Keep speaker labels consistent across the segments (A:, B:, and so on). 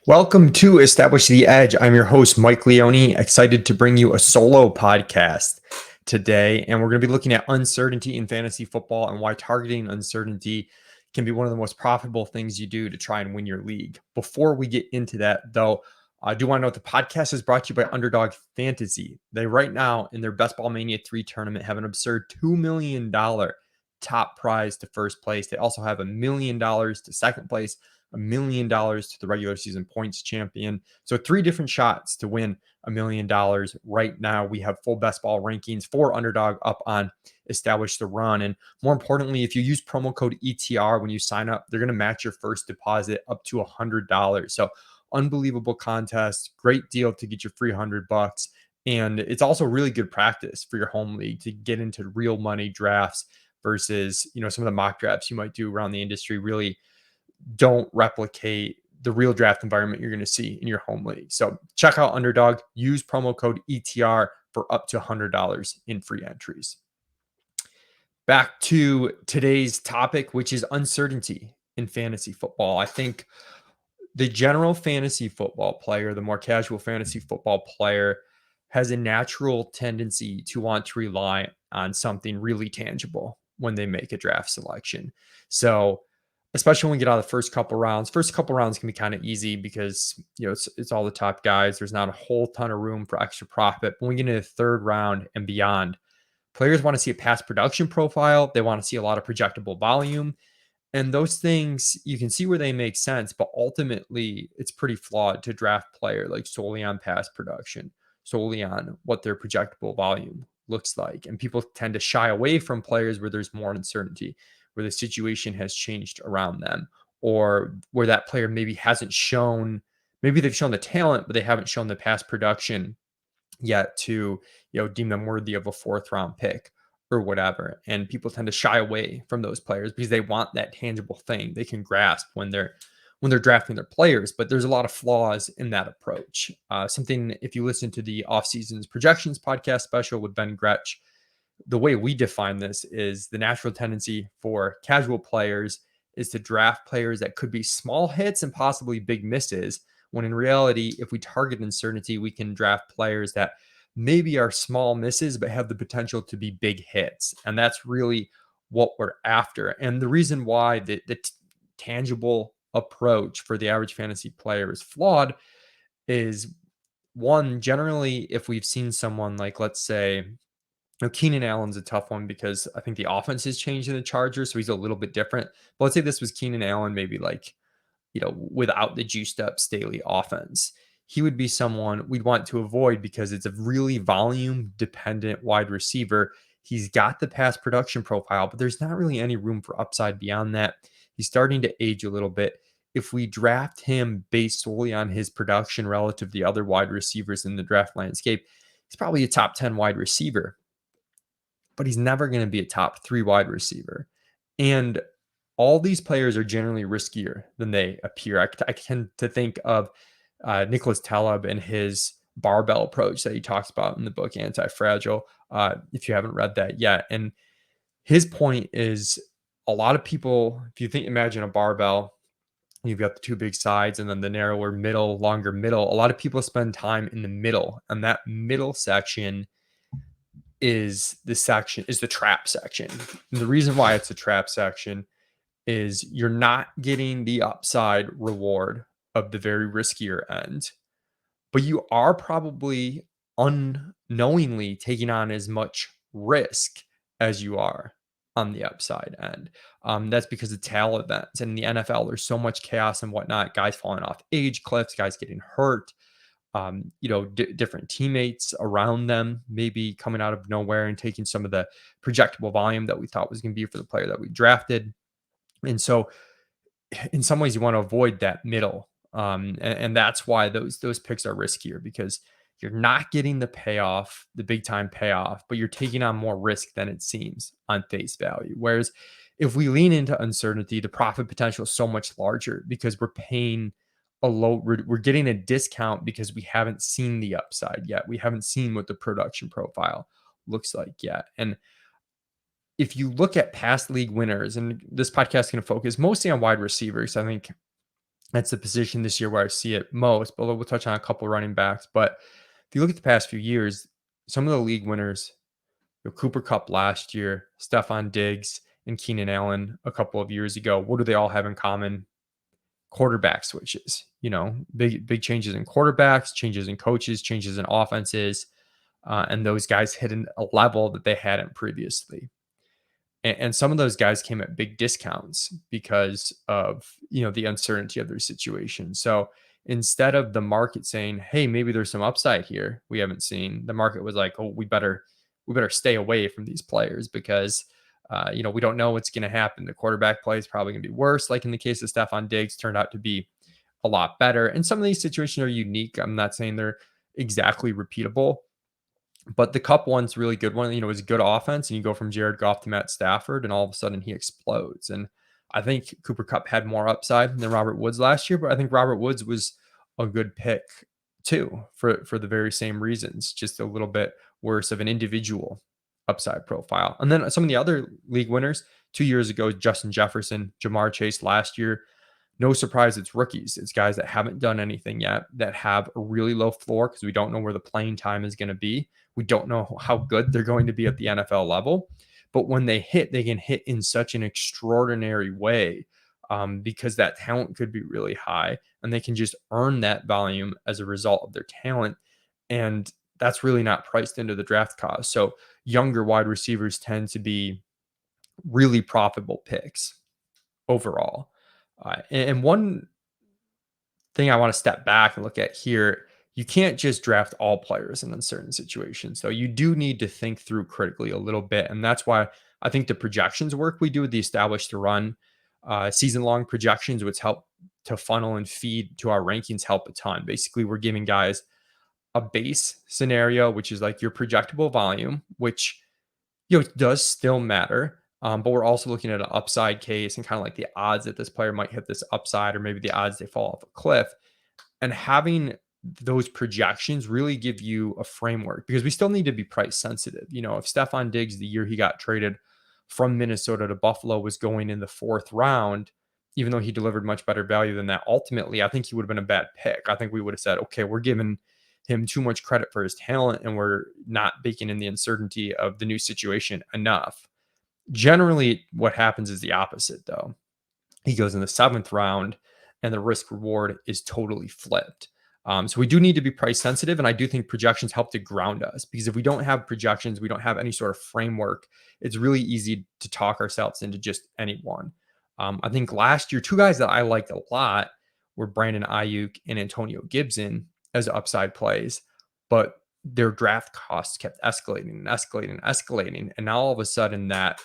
A: Welcome to Establish the Edge. I'm your host, Mike Leone, excited to bring you a solo podcast today. And we're going to be looking at uncertainty in fantasy football and why targeting uncertainty can be one of the most profitable things you do to try and win your league. Before we get into that, though, I do want to note the podcast is brought to you by Underdog Fantasy. They right now in their Best Ball Mania 3 tournament have an absurd $2 million top prize to first place. They also have $1 million to second place, $1 million to the regular season points champion. So 3 different shots to win $1 million. Right now, we have full best ball rankings for Underdog up on Establish the Run. And more importantly, if you use promo code ETR when you sign up, they're going to match your first deposit up to $100. So unbelievable contest, great deal to get your free $100. And it's also really good practice for your home league to get into real money drafts versus, some of the mock drafts you might do around the industry really don't replicate the real draft environment you're going to see in your home league. So check out Underdog, use promo code ETR for up to $100 in free entries. Back to today's topic, which is uncertainty in fantasy football. I think the general fantasy football player, the more casual fantasy football player, has a natural tendency to want to rely on something really tangible when they make a draft selection. So especially when we get out of the first couple rounds can be kind of easy because it's all the top guys. There's not a whole ton of room for extra profit. When we get into the third round and beyond, players want to see a past production profile. They want to see a lot of projectable volume. And those things, you can see where they make sense, but ultimately it's pretty flawed to draft player like solely on past production, solely on what their projectable volume looks like. And people tend to shy away from players where there's more uncertainty, where the situation has changed around them, or where that player maybe hasn't shown, maybe they've shown the talent, but they haven't shown the past production yet to, deem them worthy of a 4th round pick or whatever. And people tend to shy away from those players because they want that tangible thing they can grasp when they're drafting their players. But there's a lot of flaws in that approach. Something, if you listen to the off season's projections podcast special with Ben Gretsch, the way we define this is the natural tendency for casual players is to draft players that could be small hits and possibly big misses, when in reality, if we target uncertainty, we can draft players that maybe are small misses but have the potential to be big hits. And that's really what we're after. And the reason why the tangible approach for the average fantasy player is flawed is, one, generally, if we've seen someone like, let's say, Keenan Allen's a tough one because I think the offense has changed in the Chargers, so he's a little bit different. But let's say this was Keenan Allen, maybe like, without the juiced up Staley offense. He would be someone we'd want to avoid because it's a really volume dependent wide receiver. He's got the pass production profile, but there's not really any room for upside beyond that. He's starting to age a little bit. If we draft him based solely on his production relative to the other wide receivers in the draft landscape, he's probably a top 10 wide receiver, but he's never going to be a top 3 wide receiver. And all these players are generally riskier than they appear. I tend to think of Nicholas Taleb and his barbell approach that he talks about in the book Anti-Fragile, if you haven't read that yet. And his point is, a lot of people, if you imagine a barbell, you've got the 2 big sides and then the narrower middle, longer middle. A lot of people spend time in the middle, and that middle section is the trap section. And the reason why it's a trap section is you're not getting the upside reward of the very riskier end, but you are probably unknowingly taking on as much risk as you are on the upside end. That's because of tail events. And in the NFL, there's so much chaos and whatnot, guys falling off age cliffs, guys getting hurt, different teammates around them, maybe coming out of nowhere and taking some of the projectable volume that we thought was going to be for the player that we drafted. And so in some ways you want to avoid that middle. And that's why those picks are riskier, because you're not getting the payoff, the big time payoff, but you're taking on more risk than it seems on face value. Whereas if we lean into uncertainty, the profit potential is so much larger because we're paying we're getting a discount because we haven't seen the upside yet. We haven't seen what the production profile looks like yet. And if you look at past league winners, and this podcast is going to focus mostly on wide receivers, I think That's the position this year where I see it most, but we'll touch on a couple running backs. But if you look at the past few years, some of the league winners, Cooper Cup last year, Stephon Diggs, and Keenan Allen a couple of years ago, what do they all have in common? Quarterback switches, big changes in quarterbacks, changes in coaches, changes in offenses. And those guys hit a level that they hadn't previously. And some of those guys came at big discounts because of the uncertainty of their situation. So instead of the market saying, hey, maybe there's some upside here we haven't seen, the market was like, oh, we better stay away from these players because we don't know what's going to happen. The quarterback play is probably going to be worse. Like in the case of Stephon Diggs, turned out to be a lot better. And some of these situations are unique. I'm not saying they're exactly repeatable, but the Cup one's really good one. It was a good offense, and you go from Jared Goff to Matt Stafford, and all of a sudden he explodes. And I think Cooper Cup had more upside than Robert Woods last year, but I think Robert Woods was a good pick too for the very same reasons, just a little bit worse of an individual upside profile. And then some of the other league winners 2 years ago, Justin Jefferson, Jamar Chase last year. No surprise, it's rookies. It's guys that haven't done anything yet, that have a really low floor because we don't know where the playing time is going to be. We don't know how good they're going to be at the NFL level. But when they hit, they can hit in such an extraordinary way because that talent could be really high and they can just earn that volume as a result of their talent. And that's really not priced into the draft cost. So younger wide receivers tend to be really profitable picks overall. And one thing I want to step back and look at here, you can't just draft all players in uncertain situations. So you do need to think through critically a little bit. And that's why I think the projections work we do with the established to run season long projections, which help to funnel and feed to our rankings, help a ton. Basically, we're giving guys a base scenario, which is like your projectable volume, which it does still matter. But we're also looking at an upside case and kind of like the odds that this player might hit this upside, or maybe the odds they fall off a cliff. And having those projections really give you a framework because we still need to be price sensitive. If Stephon Diggs, the year he got traded from Minnesota to Buffalo, was going in the 4th round, even though he delivered much better value than that, ultimately, I think he would have been a bad pick. I think we would have said, okay, we're giving him too much credit for his talent and we're not baking in the uncertainty of the new situation enough. Generally, what happens is the opposite, though. He goes in the 7th round and the risk reward is totally flipped. So we do need to be price sensitive. And I do think projections help to ground us because if we don't have projections, we don't have any sort of framework, it's really easy to talk ourselves into just anyone. I think last year, 2 guys that I liked a lot were Brandon Ayuk and Antonio Gibson as upside plays, but their draft costs kept escalating and escalating and escalating. And now all of a sudden that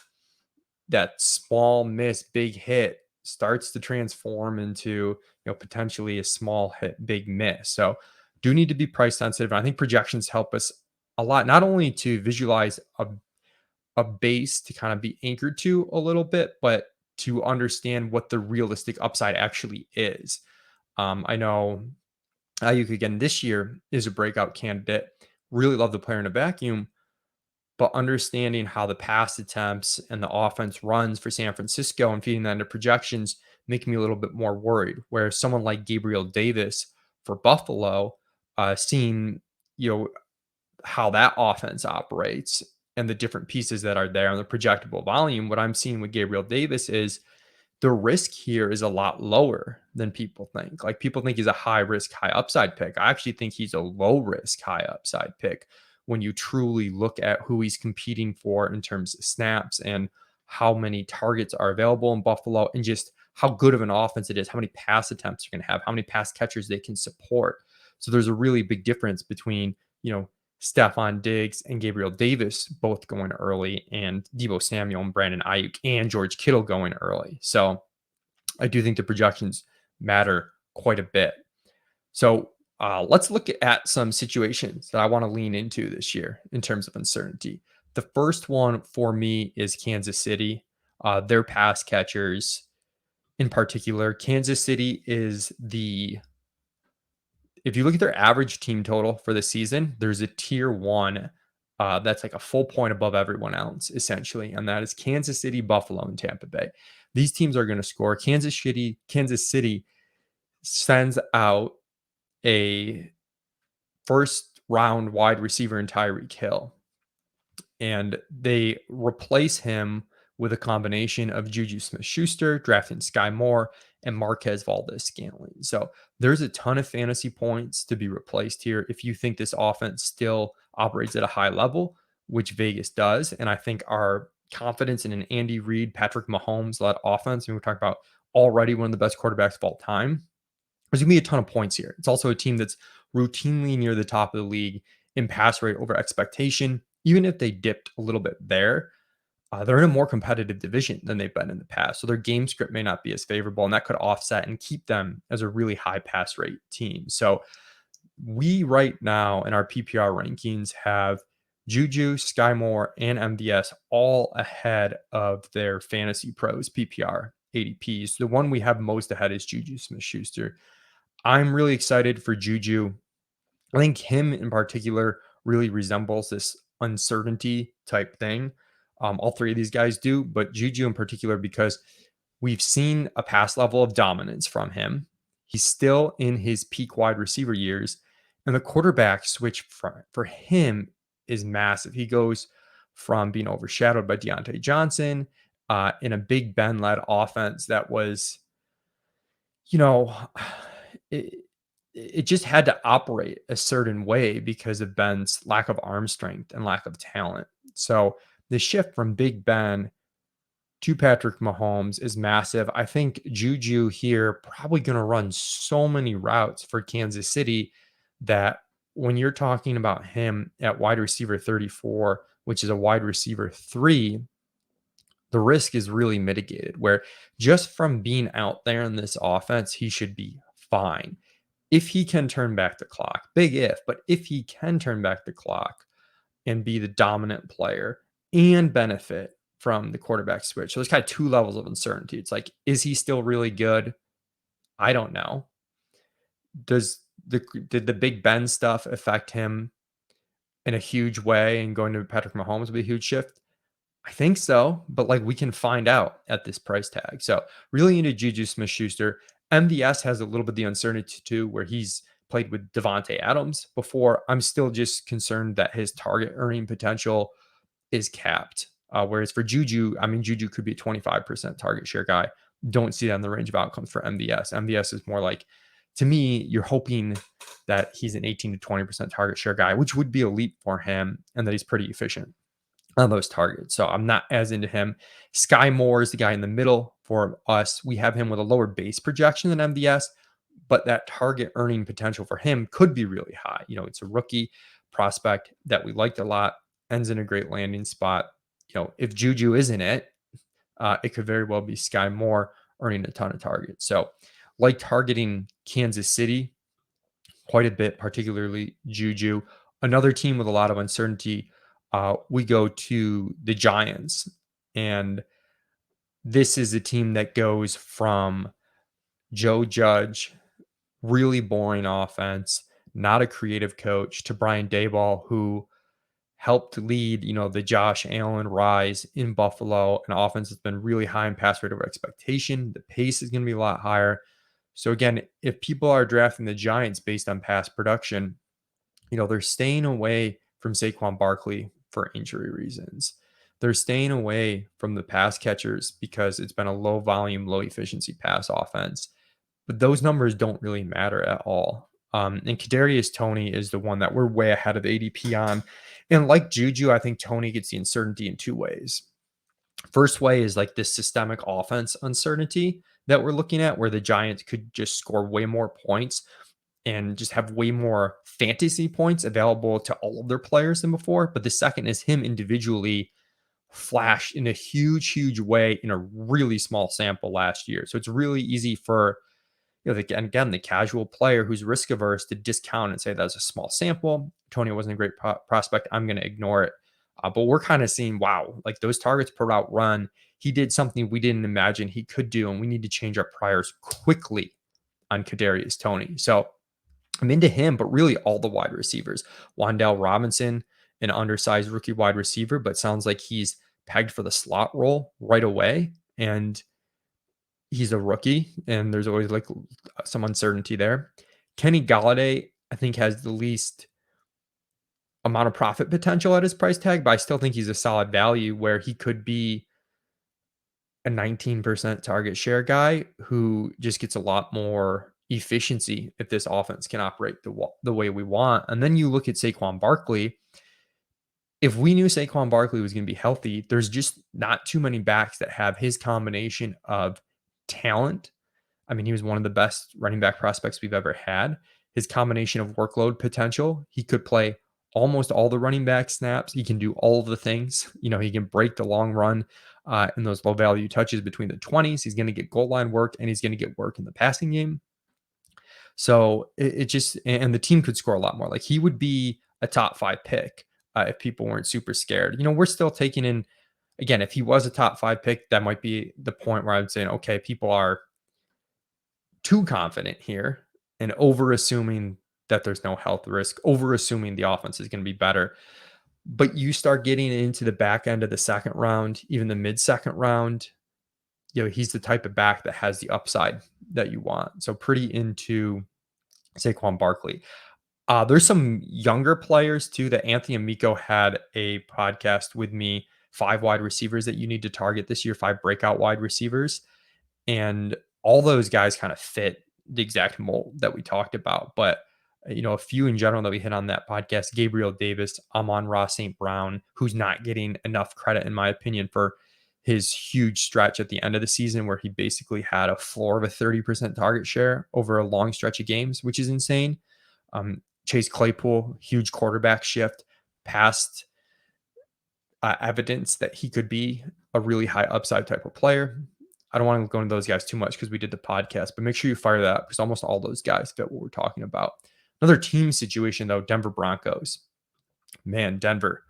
A: small miss, big hit starts to transform into potentially a small hit, big miss. So do need to be price sensitive. And I think projections help us a lot, not only to visualize a base to kind of be anchored to a little bit, but to understand what the realistic upside actually is. I know Ayuk again this year is a breakout candidate. Really love the player in a vacuum, but understanding how the pass attempts and the offense runs for San Francisco and feeding that into projections make me a little bit more worried. Whereas someone like Gabriel Davis for Buffalo, seeing how that offense operates and the different pieces that are there and the projectable volume, what I'm seeing with Gabriel Davis is the risk here is a lot lower than people think. Like people think he's a high risk, high upside pick. I actually think he's a low risk, high upside pick when you truly look at who he's competing for in terms of snaps and how many targets are available in Buffalo and just how good of an offense it is, how many pass attempts you're going to have, how many pass catchers they can support. So there's a really big difference between, Stephon Diggs and Gabriel Davis both going early and Deebo Samuel and Brandon Ayuk and George Kittle going early. So I do think the projections matter quite a bit. So let's look at some situations that I want to lean into this year in terms of uncertainty. The first one for me is Kansas City. Their pass catchers in particular. Kansas City is if you look at their average team total for the season, there's a tier 1 that's like a full point above everyone else, essentially. And that is Kansas City, Buffalo, and Tampa Bay. These teams are going to score. Kansas City sends out a first round wide receiver in Tyreek Hill, and they replace him with a combination of Juju Smith-Schuster, drafting Sky Moore, and Marquez Valdes-Scantling. So there's a ton of fantasy points to be replaced here if you think this offense still operates at a high level, which Vegas does. And I think our confidence in an Andy Reid, Patrick Mahomes-led offense, and we're talking about already one of the best quarterbacks of all time, there's going to be a ton of points here. It's also a team that's routinely near the top of the league in pass rate over expectation. Even if they dipped a little bit there, they're in a more competitive division than they've been in the past. So their game script may not be as favorable, and that could offset and keep them as a really high pass rate team. So we right now in our PPR rankings have Juju, Sky Moore, and MVS all ahead of their Fantasy Pros PPR ADPs. The one we have most ahead is Juju Smith-Schuster. I'm really excited for Juju. I think him in particular really resembles this uncertainty type thing. All three of these guys do, but Juju in particular, because we've seen a past level of dominance from him. He's still in his peak wide receiver years, and the quarterback switch for him is massive. He goes from being overshadowed by Deontay Johnson in a Big Ben led offense that was, you know, it, it just had to operate a certain way because of Ben's lack of arm strength and lack of talent. So the shift from Big Ben to Patrick Mahomes is massive. I think Juju here probably going to run so many routes for Kansas City that when you're talking about him at wide receiver 34, which is a wide receiver 3, the risk is really mitigated, where just from being out there in this offense, he should be fine. If he can turn back the clock, big if, but if he can turn back the clock and be the dominant player and benefit from the quarterback switch. So there's kind of two levels of uncertainty. It's like, is he still really good? I don't know. Did the Big Ben stuff affect him in a huge way, and going to Patrick Mahomes will be a huge shift? I think so, but like we can find out at this price tag. So really into Juju Smith-Schuster. MVS has a little bit of the uncertainty too, where he's played with Devontae Adams before. I'm still just concerned that his target earning potential is capped. Whereas for Juju, I mean, Juju could be a 25% target share guy. Don't see that in the range of outcomes for MVS. MVS is more like, to me, you're hoping that he's an 18 to 20% target share guy, which would be a leap for him, and that he's pretty efficient on those targets. So I'm not as into him. Sky Moore is the guy in the middle for us. We have him with a lower base projection than MVS, but that target earning potential for him could be really high. You know, it's a rookie prospect that we liked a lot, ends in a great landing spot. You know, if Juju isn't it, it could very well be Sky Moore earning a ton of targets. So like targeting Kansas City quite a bit, particularly Juju. Another team with a lot of uncertainty, we go to the Giants. And this is a team that goes from Joe Judge, really boring offense, not a creative coach, to Brian Daboll, who helped lead, the Josh Allen rise in Buffalo, an offense that's been really high in pass rate over expectation. The pace is going to be a lot higher. So again, if people are drafting the Giants based on past production, they're staying away from Saquon Barkley for injury reasons. They're staying away from the pass catchers because it's been a low volume, low efficiency pass offense. But those numbers don't really matter at all. And Kadarius Toney is the one that we're way ahead of ADP on. And like Juju, I think Toney gets the uncertainty in two ways. First way is like this systemic offense uncertainty that we're looking at, where the Giants could just score way more points and just have way more fantasy points available to all of their players than before. But the second is him individually flashed in a huge, huge way in a really small sample last year. So it's really easy for, again, the casual player who's risk averse to discount and say that's a small sample. Toney wasn't a great prospect. I'm going to ignore it. But we're kind of seeing, wow, like those targets per route run, he did something we didn't imagine he could do, and we need to change our priors quickly on Kadarius Toney. So I'm into him, but really all the wide receivers. Wan'Dale Robinson, an undersized rookie wide receiver, but sounds like he's pegged for the slot role right away. And he's a rookie, and there's always like some uncertainty there. Kenny Galladay, I think, has the least amount of profit potential at his price tag, but I still think he's a solid value where he could be a 19% target share guy who just gets a lot more efficiency if this offense can operate the way we want. And then you look at Saquon Barkley. If we knew Saquon Barkley was going to be healthy, there's just not too many backs that have his combination of talent. I mean, he was one of the best running back prospects we've ever had. His combination of workload potential, he could play almost all the running back snaps. He can do all of the things. He can break the long run in those low value touches between the 20s. He's going to get goal line work, and he's going to get work in the passing game. So it just, and the team could score a lot more. Like, he would be a top 5 pick if people weren't super scared. We're still taking in, again, if he was a top 5 pick, that might be the point where I'm saying, okay, people are too confident here and over assuming that there's no health risk, over assuming the offense is going to be better. But you start getting into the back end of the second round, even the mid second round, he's the type of back that has the upside that you want. So pretty into Saquon Barkley. There's some younger players too that Anthony Amico had a podcast with me, 5 wide receivers that you need to target this year, 5 breakout wide receivers. And all those guys kind of fit the exact mold that we talked about. But, a few in general that we hit on that podcast: Gabriel Davis, Amon-Ra St. Brown, who's not getting enough credit, in my opinion, for his huge stretch at the end of the season where he basically had a floor of a 30% target share over a long stretch of games, which is insane. Chase Claypool, huge quarterback shift, past evidence that he could be a really high upside type of player. I don't want to go into those guys too much because we did the podcast, but make sure you fire that up because almost all those guys fit what we're talking about. Another team situation, though, Denver Broncos. Man, Denver,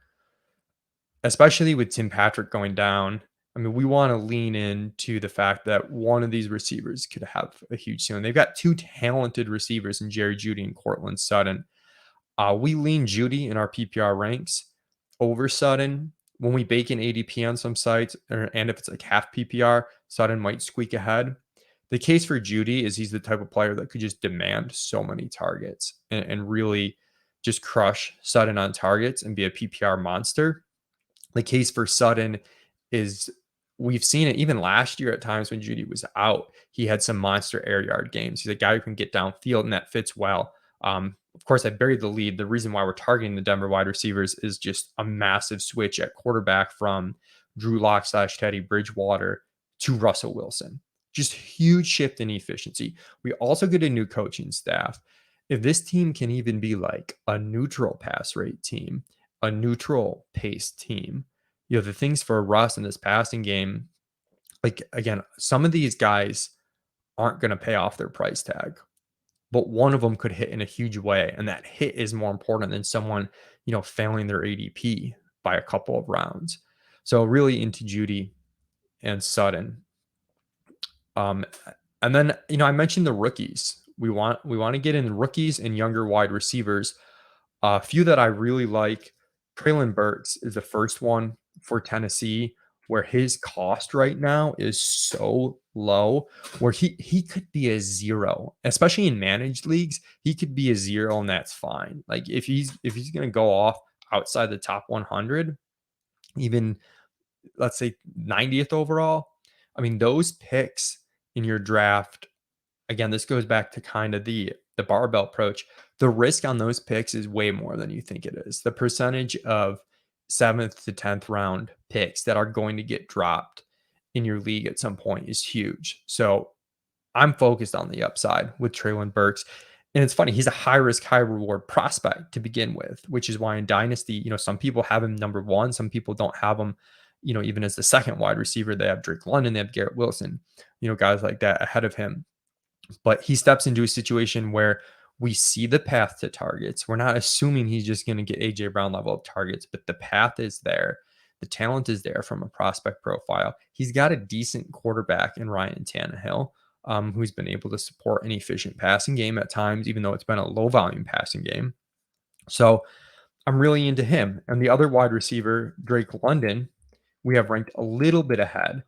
A: especially with Tim Patrick going down. I mean, we want to lean into the fact that one of these receivers could have a huge ceiling. They've got 2 talented receivers in Jerry Jeudy and Cortland Sutton. We lean Jeudy in our PPR ranks over Sutton. When we bake in ADP on some sites, and if it's like half PPR, Sutton might squeak ahead. The case for Jeudy is he's the type of player that could just demand so many targets and really just crush Sutton on targets and be a PPR monster. The case for Sutton is we've seen it even last year at times when Jeudy was out. He had some monster air yard games. He's a guy who can get downfield, and that fits well. Of course, I buried the lead. The reason why we're targeting the Denver wide receivers is just a massive switch at quarterback from Drew Lock / Teddy Bridgewater to Russell Wilson. Just huge shift in efficiency. We also get a new coaching staff. If this team can even be like a neutral pass rate team, a neutral pace team, the things for Russ in this passing game, like, again, some of these guys aren't going to pay off their price tag, but one of them could hit in a huge way. And that hit is more important than someone, failing their ADP by a couple of rounds. So really into Jeudy and Sutton. And then, I mentioned the rookies. We want to get in rookies and younger wide receivers. A few that I really like. Treylon Burks is the first one for Tennessee, where his cost right now is so low, where he could be a 0, especially in managed leagues. He could be a 0, and that's fine. Like, if he's going to go off outside the top 100, even let's say 90th overall, I mean, those picks in your draft, again, this goes back to kind of the barbell approach. The risk on those picks is way more than you think it is. The percentage of 7th to 10th round picks that are going to get dropped in your league at some point is huge. So I'm focused on the upside with Treylon Burks. And it's funny, he's a high risk, high reward prospect to begin with, which is why in Dynasty, some people have him number 1, some people don't have him, even as the second wide receiver. They have Drake London, they have Garrett Wilson, guys like that ahead of him. But he steps into a situation where we see the path to targets. We're not assuming he's just going to get AJ Brown level of targets, but the path is there. The talent is there from a prospect profile. He's got a decent quarterback in Ryan Tannehill, who's been able to support an efficient passing game at times, even though it's been a low volume passing game. So I'm really into him. And the other wide receiver, Drake London, we have ranked a little bit ahead.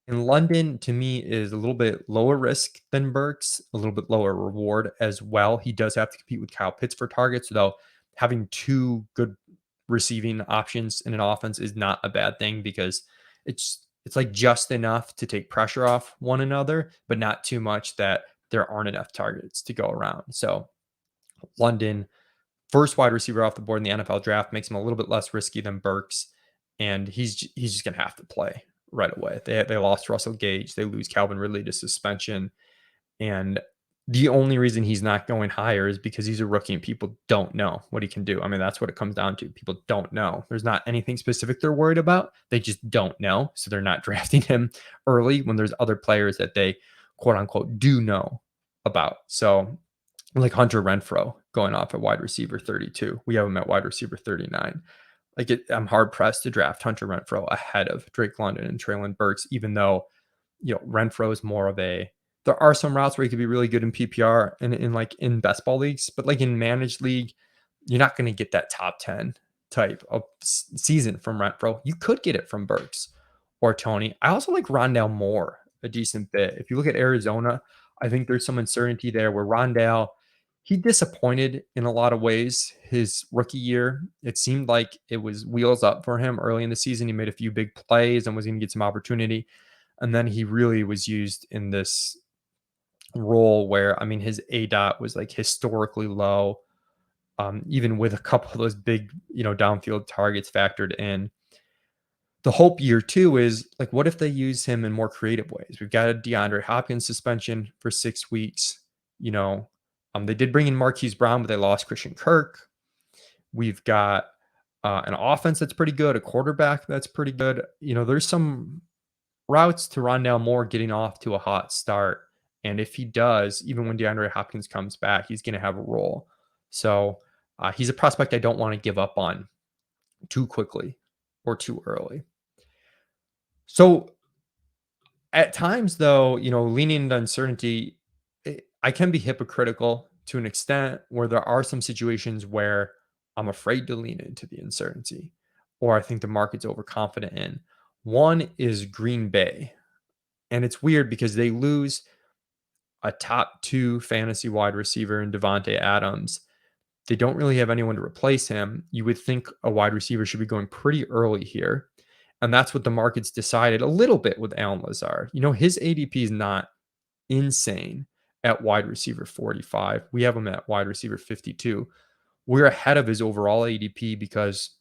A: And London to me is a little bit lower risk than Burks, a little bit lower reward as well. He does have to compete with Kyle Pitts for targets, though having two good receiving options in an offense is not a bad thing because it's like just enough to take pressure off one another, but not too much that there aren't enough targets to go around. So London, first wide receiver off the board in the NFL draft, makes him a little bit less risky than Burks, and he's just gonna have to play right away. They lost Russell Gage, they lose Calvin Ridley to suspension, and the only reason he's not going higher is because he's a rookie and people don't know what he can do. I mean, that's what it comes down to. People don't know. There's not anything specific they're worried about. They just don't know. So they're not drafting him early when there's other players that they quote unquote do know about. So like Hunter Renfrow going off at wide receiver 32. We have him at wide receiver 39. I'm hard pressed to draft Hunter Renfrow ahead of Drake London and Traylon Burks, even though, Renfrow is more of a, there are some routes where he could be really good in PPR and in best ball leagues, but like in managed league, you're not going to get that top 10 type of season from Renfrow. You could get it from Burks or Tony. I also like Rondale Moore a decent bit. If you look at Arizona, I think there's some uncertainty there where Rondale, he disappointed in a lot of ways his rookie year. It seemed like it was wheels up for him early in the season. He made a few big plays and was going to get some opportunity. And then he really was used in this role where, I mean, his A dot was like historically low, even with a couple of those big, downfield targets factored in. The hope year two is like, what if they use him in more creative ways? We've got a DeAndre Hopkins suspension for 6 weeks. They did bring in Marquise Brown, but they lost Christian Kirk. We've got an offense that's pretty good, a quarterback that's pretty good. There's some routes to Rondale Moore getting off to a hot start. And if he does, even when DeAndre Hopkins comes back, he's going to have a role. So he's a prospect I don't want to give up on too quickly or too early. So at times, though, leaning into uncertainty, I can be hypocritical to an extent where there are some situations where I'm afraid to lean into the uncertainty or I think the market's overconfident in. One is Green Bay. And it's weird because they lose a top 2 fantasy wide receiver in Devontae Adams. They don't really have anyone to replace him. You would think a wide receiver should be going pretty early here. And that's what the market's decided a little bit with Allen Lazard. His ADP is not insane at wide receiver 45. We have him at wide receiver 52. We're ahead of his overall ADP because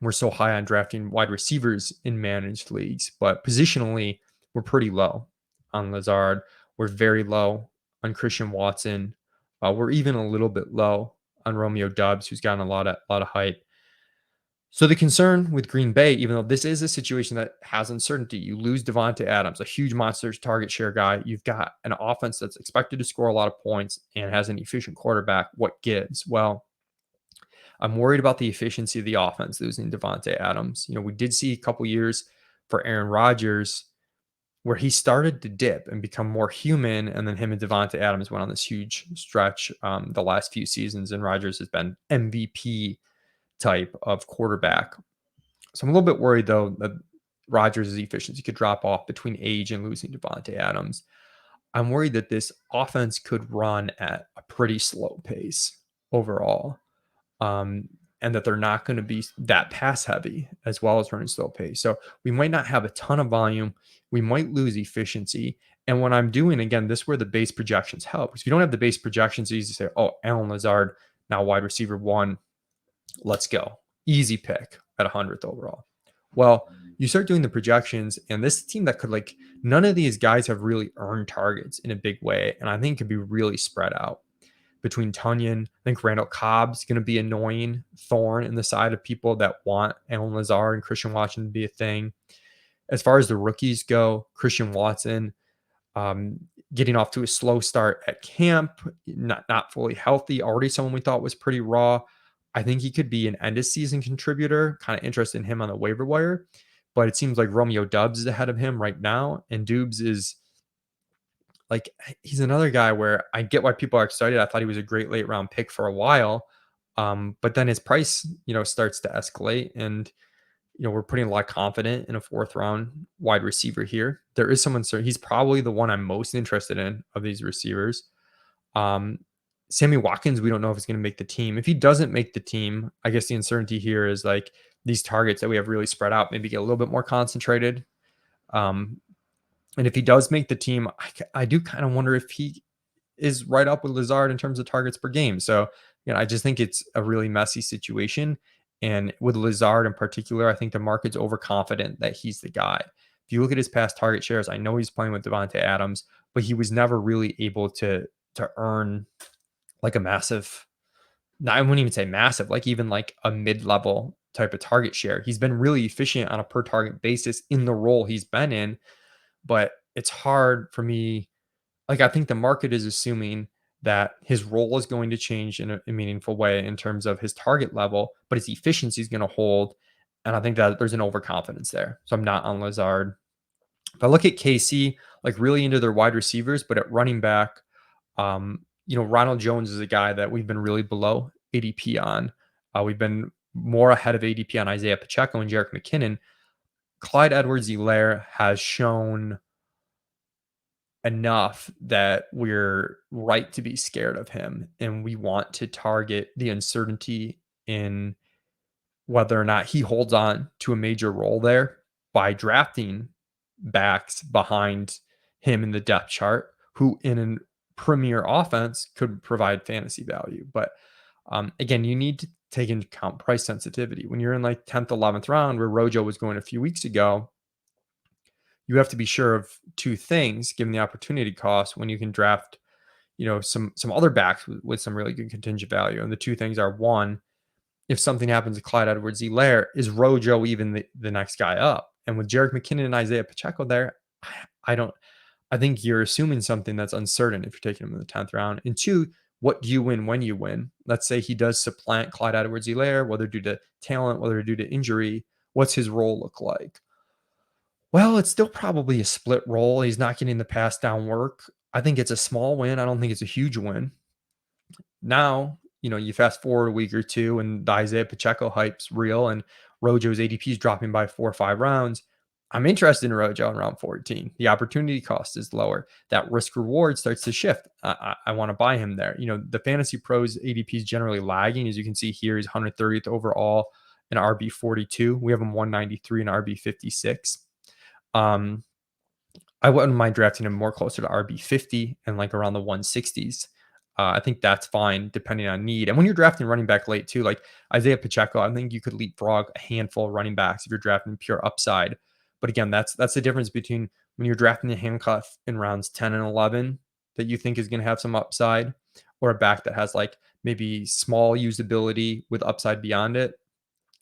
A: we're so high on drafting wide receivers in managed leagues, but positionally, we're pretty low on Lazard. We're very low on Christian Watson. We're even a little bit low on Romeo Doubs, who's gotten a lot of hype. So the concern with Green Bay, even though this is a situation that has uncertainty, you lose Devontae Adams, a huge monster target share guy. You've got an offense that's expected to score a lot of points and has an efficient quarterback. What gives? Well, I'm worried about the efficiency of the offense losing Devontae Adams. We did see a couple years for Aaron Rodgers where he started to dip and become more human, and then him and Devontae Adams went on this huge stretch the last few seasons, and Rodgers has been MVP type of quarterback. So I'm a little bit worried, though, that Rodgers' efficiency could drop off between age and losing Devontae Adams. I'm worried that this offense could run at a pretty slow pace overall, and that they're not going to be that pass heavy as well as running slow pace. So we might not have a ton of volume. We might lose efficiency. And when I'm doing, again, this is where the base projections help. Because if you don't have the base projections, it's easy to say, oh, Allen Lazard, now wide receiver 1, let's go. Easy pick at 100th overall. Well, you start doing the projections, and this team that could none of these guys have really earned targets in a big way. And I think could be really spread out between Tunyon. I think Randall Cobb's going to be annoying thorn in the side of people that want Allen Lazard and Christian Watson to be a thing. As far as the rookies go, Christian Watson getting off to a slow start at camp, not fully healthy, already someone we thought was pretty raw. I think he could be an end of season contributor, kind of interested in him on the waiver wire, but it seems like Romeo Doubs is ahead of him right now. And Doubs is he's another guy where I get why people are excited. I thought he was a great late round pick for a while. But then his price, starts to escalate, and we're putting a lot of confidence in a fourth round wide receiver here. There is someone, so he's probably the one I'm most interested in of these receivers. Um, Sammy Watkins, we don't know if he's going to make the team. If he doesn't make the team, I guess the uncertainty here is like these targets that we have really spread out, maybe get a little bit more concentrated. Um, and if he does make the team, I do kind of wonder if he is right up with Lazard in terms of targets per game. So, I just think it's a really messy situation. And with Lazard in particular, I think the market's overconfident that he's the guy. If you look at his past target shares, I know he's playing with Devontae Adams, but he was never really able to earn like a massive, I wouldn't even say massive, like even like a mid-level type of target share. He's been really efficient on a per target basis in the role he's been in, but it's hard for me. Like, I think the market is assuming that his role is going to change in a meaningful way in terms of his target level, but his efficiency is going to hold. And I think that there's an overconfidence there. So I'm not on Lazard. If I look at KC, like really into their wide receivers, but at running back, Ronald Jones is a guy that we've been really below ADP on. We've been more ahead of ADP on Isaiah Pacheco and Jerick McKinnon. Clyde Edwards-Helaire has shown enough that we're right to be scared of him, and we want to target the uncertainty in whether or not he holds on to a major role there by drafting backs behind him in the depth chart who in a premier offense could provide fantasy value. But again, you need to take into account price sensitivity. When you're in like 10th, 11th round, where Rojo was going a few weeks ago, you have to be sure of two things given the opportunity cost when you can draft, some other backs with some really good contingent value. And the two things are, one, if something happens to Clyde Edwards-Helaire, is Rojo even the next guy up? And with Jerick McKinnon and Isaiah Pacheco there, I think you're assuming something that's uncertain if you're taking him in the 10th round. And two, what do you win when you win? Let's say he does supplant Clyde Edwards-Helaire, whether due to talent, whether due to injury. What's his role look like? Well, it's still probably a split role. He's not getting the pass down work. I think it's a small win. I don't think it's a huge win. Now, you fast forward a week or two and the Isaiah Pacheco hype's real and Rojo's ADP is dropping by 4 or 5 rounds. I'm interested in Rojo in round 14. The opportunity cost is lower. That risk reward starts to shift. I want to buy him there. The Fantasy Pros ADP is generally lagging. As you can see here, he's 130th overall in RB 42. We have him 193 in RB 56. I wouldn't mind drafting him more closer to RB 50 and like around the 160s. I think that's fine depending on need. And when you're drafting running back late too, like Isaiah Pacheco, I think you could leapfrog a handful of running backs if you're drafting pure upside. But again, that's the difference between when you're drafting a handcuff in rounds 10 and 11 that you think is going to have some upside, or a back that has like maybe small usability with upside beyond it.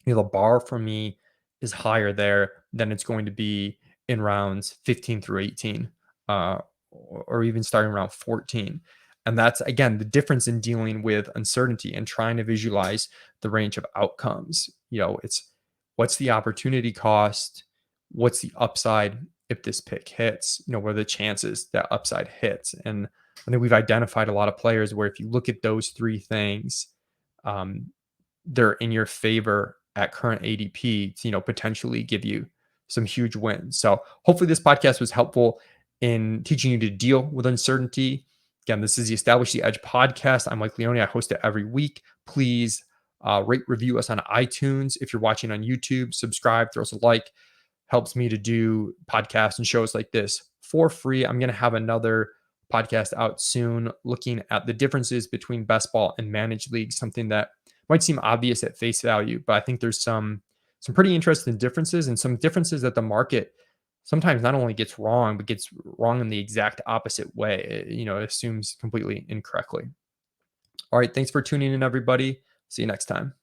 A: The bar for me is higher there than it's going to be in rounds 15 through 18, or even starting around 14. And that's, again, the difference in dealing with uncertainty and trying to visualize the range of outcomes. It's what's the opportunity cost? What's the upside if this pick hits? What are the chances that upside hits? And I think we've identified a lot of players where if you look at those three things, they're in your favor at current ADP to, potentially give you some huge wins. So hopefully this podcast was helpful in teaching you to deal with uncertainty. Again, this is the Establish the Edge podcast. I'm Mike Leone. I host it every week. Please rate, review us on iTunes. If you're watching on YouTube, subscribe, throw us a like. Helps me to do podcasts and shows like this for free. I'm going to have another podcast out soon looking at the differences between best ball and managed leagues, something that might seem obvious at face value, but I think there's some pretty interesting differences, and some differences that the market sometimes not only gets wrong, but gets wrong in the exact opposite way. It assumes completely incorrectly. All right. Thanks for tuning in, everybody. See you next time.